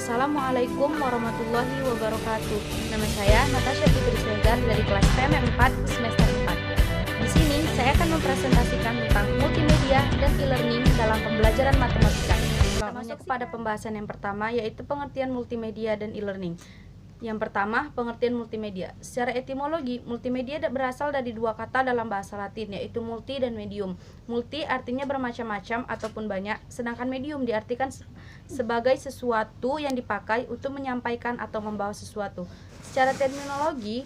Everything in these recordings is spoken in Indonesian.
Assalamualaikum warahmatullahi wabarakatuh. Nama saya Natasha Putri Sregar dari kelas PM4 semester 4. Di sini saya akan mempresentasikan tentang multimedia dan e-learning dalam pembelajaran matematika. Kita masuk pada pembahasan yang pertama, yaitu pengertian multimedia dan e-learning. Yang pertama, pengertian multimedia. Secara etimologi, multimedia berasal dari dua kata dalam bahasa Latin, yaitu multi dan medium. Multi artinya bermacam-macam ataupun banyak, sedangkan medium diartikan sebagai sesuatu yang dipakai untuk menyampaikan atau membawa sesuatu. Secara terminologi,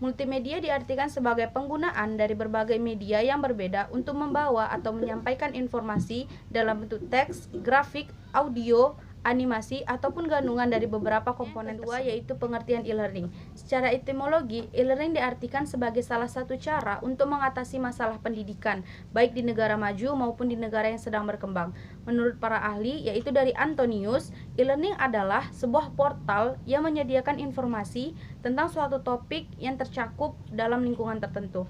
multimedia diartikan sebagai penggunaan dari berbagai media yang berbeda untuk membawa atau menyampaikan informasi dalam bentuk teks, grafik, audio, animasi, ataupun gandungan dari beberapa komponen tersebut. Yaitu pengertian e-learning. Secara etimologi, e-learning diartikan sebagai salah satu cara untuk mengatasi masalah pendidikan, baik di negara maju maupun di negara yang sedang berkembang. Menurut para ahli, yaitu dari Antonius, e-learning adalah sebuah portal yang menyediakan informasi tentang suatu topik yang tercakup dalam lingkungan tertentu.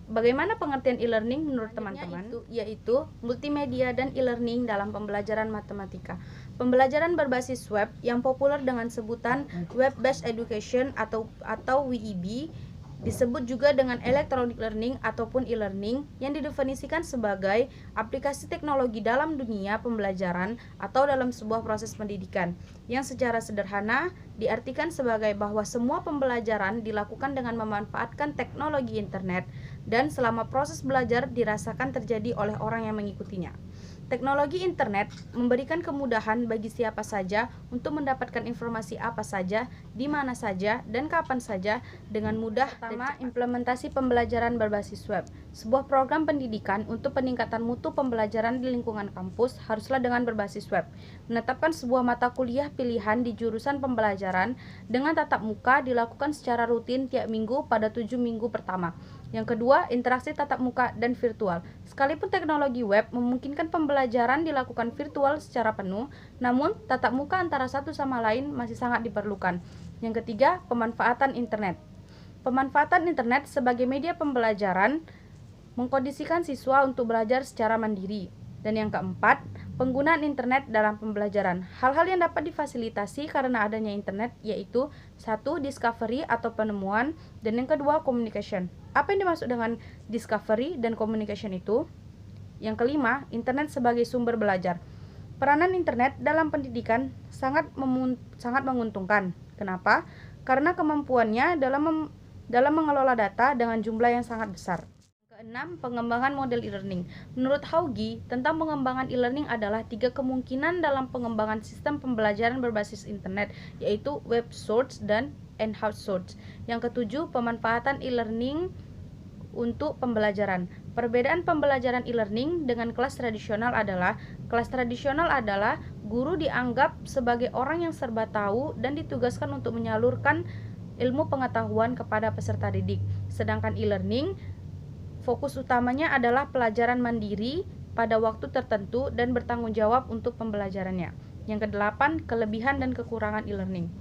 Bagaimana pengertian e-learning menurut teman-teman? Yaitu multimedia dan e-learning dalam pembelajaran matematika. Pembelajaran berbasis web yang populer dengan sebutan Web-Based Education atau WEB, disebut juga dengan electronic learning ataupun e-learning, yang didefinisikan sebagai aplikasi teknologi dalam dunia pembelajaran atau dalam sebuah proses pendidikan, yang secara sederhana diartikan sebagai bahwa semua pembelajaran dilakukan dengan memanfaatkan teknologi internet dan selama proses belajar dirasakan terjadi oleh orang yang mengikutinya. Teknologi internet memberikan kemudahan bagi siapa saja untuk mendapatkan informasi apa saja, di mana saja, dan kapan saja dengan mudah. Pertama, implementasi pembelajaran berbasis web. Sebuah program pendidikan untuk peningkatan mutu pembelajaran di lingkungan kampus haruslah dengan berbasis web. Menetapkan sebuah mata kuliah pilihan di jurusan pembelajaran dengan tatap muka dilakukan secara rutin tiap minggu pada 7 minggu pertama. Yang kedua, interaksi tatap muka dan virtual. Sekalipun teknologi web memungkinkan pembelajaran dilakukan virtual secara penuh, namun tatap muka antara satu sama lain masih sangat diperlukan. Yang ketiga, pemanfaatan internet. Pemanfaatan internet sebagai media pembelajaran mengkondisikan siswa untuk belajar secara mandiri. Dan yang keempat, penggunaan internet dalam pembelajaran. Hal-hal yang dapat difasilitasi karena adanya internet yaitu 1. Discovery atau penemuan, dan yang kedua, communication. Apa yang dimaksud dengan discovery dan communication itu? Yang kelima, internet sebagai sumber belajar. Peranan internet dalam pendidikan sangat menguntungkan. Kenapa? Karena kemampuannya dalam mengelola data dengan jumlah yang sangat besar. Keenam, pengembangan model e-learning. Menurut Haugi, tentang pengembangan e-learning adalah 3 kemungkinan dalam pengembangan sistem pembelajaran berbasis internet, yaitu web source dan in-house source. Yang ketujuh, pemanfaatan e-learning untuk pembelajaran. Perbedaan pembelajaran e-learning dengan kelas tradisional adalah guru dianggap sebagai orang yang serba tahu dan ditugaskan untuk menyalurkan ilmu pengetahuan kepada peserta didik. Sedangkan e-learning fokus utamanya adalah pelajaran mandiri pada waktu tertentu dan bertanggung jawab untuk pembelajarannya. Yang kedelapan, kelebihan dan kekurangan e-learning.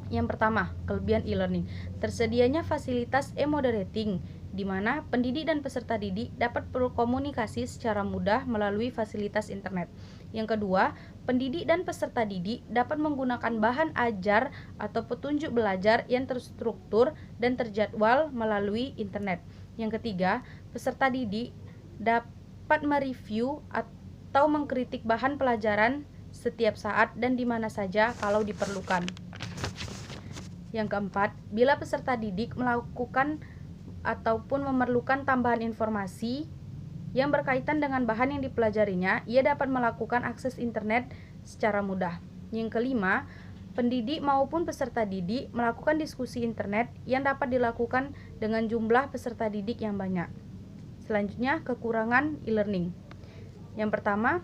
Yang pertama, kelebihan e-learning. Tersedianya fasilitas e-moderating, di mana pendidik dan peserta didik dapat berkomunikasi secara mudah melalui fasilitas internet. Yang kedua, pendidik dan peserta didik dapat menggunakan bahan ajar atau petunjuk belajar yang terstruktur dan terjadwal melalui internet. Yang ketiga, peserta didik dapat mereview atau mengkritik bahan pelajaran setiap saat dan di mana saja kalau diperlukan. Yang keempat, bila peserta didik melakukan ataupun memerlukan tambahan informasi yang berkaitan dengan bahan yang dipelajarinya, ia dapat melakukan akses internet secara mudah. Yang kelima, pendidik maupun peserta didik melakukan diskusi internet yang dapat dilakukan dengan jumlah peserta didik yang banyak. Selanjutnya, kekurangan e-learning. Yang pertama,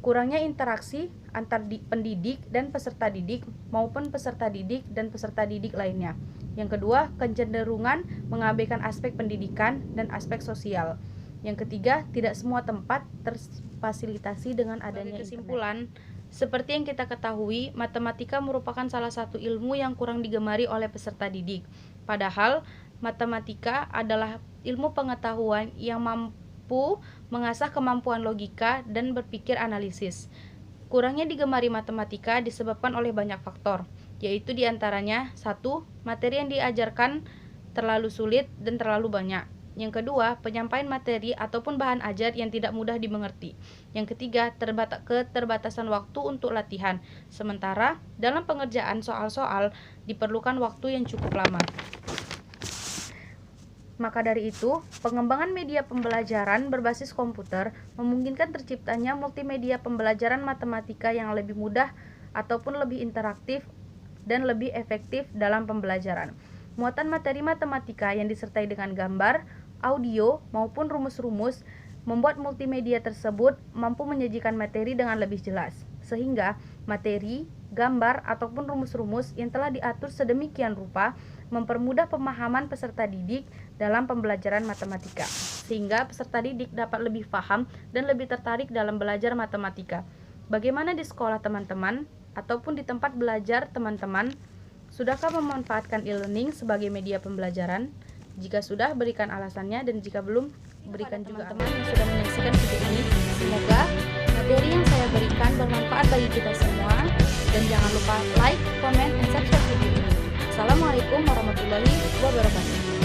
kurangnya interaksi antar pendidik dan peserta didik maupun peserta didik dan peserta didik lainnya. Yang kedua, kecenderungan mengabaikan aspek pendidikan dan aspek sosial. Yang ketiga, tidak semua tempat terfasilitasi dengan adanya kesimpulan. Seperti yang kita ketahui, matematika merupakan salah satu ilmu yang kurang digemari oleh peserta didik. Padahal, matematika adalah ilmu pengetahuan yang mampu mengasah kemampuan logika dan berpikir analisis. Kurangnya digemari matematika disebabkan oleh banyak faktor, yaitu diantaranya 1. Materi yang diajarkan terlalu sulit dan terlalu banyak. Yang kedua, penyampaian materi ataupun bahan ajar yang tidak mudah dimengerti. Yang ketiga, keterbatasan waktu untuk latihan. Sementara, dalam pengerjaan soal-soal diperlukan waktu yang cukup lama. Maka dari itu, pengembangan media pembelajaran berbasis komputer memungkinkan terciptanya multimedia pembelajaran matematika yang lebih mudah ataupun lebih interaktif dan lebih efektif dalam pembelajaran. Muatan materi matematika yang disertai dengan gambar, audio, maupun rumus-rumus membuat multimedia tersebut mampu menyajikan materi dengan lebih jelas, sehingga materi, gambar, ataupun rumus-rumus yang telah diatur sedemikian rupa mempermudah pemahaman peserta didik dalam pembelajaran matematika, sehingga peserta didik dapat lebih paham dan lebih tertarik dalam belajar matematika. Bagaimana di sekolah teman-teman, ataupun di tempat belajar teman-teman? Sudahkah memanfaatkan e-learning sebagai media pembelajaran? Jika sudah, berikan alasannya, dan jika belum, berikan juga teman-teman yang sudah menyaksikan video ini. Semoga materi yang saya berikan bermanfaat bagi kita semua, dan jangan lupa like, comment, dan subscribe video ini. Assalamualaikum warahmatullahi wabarakatuh.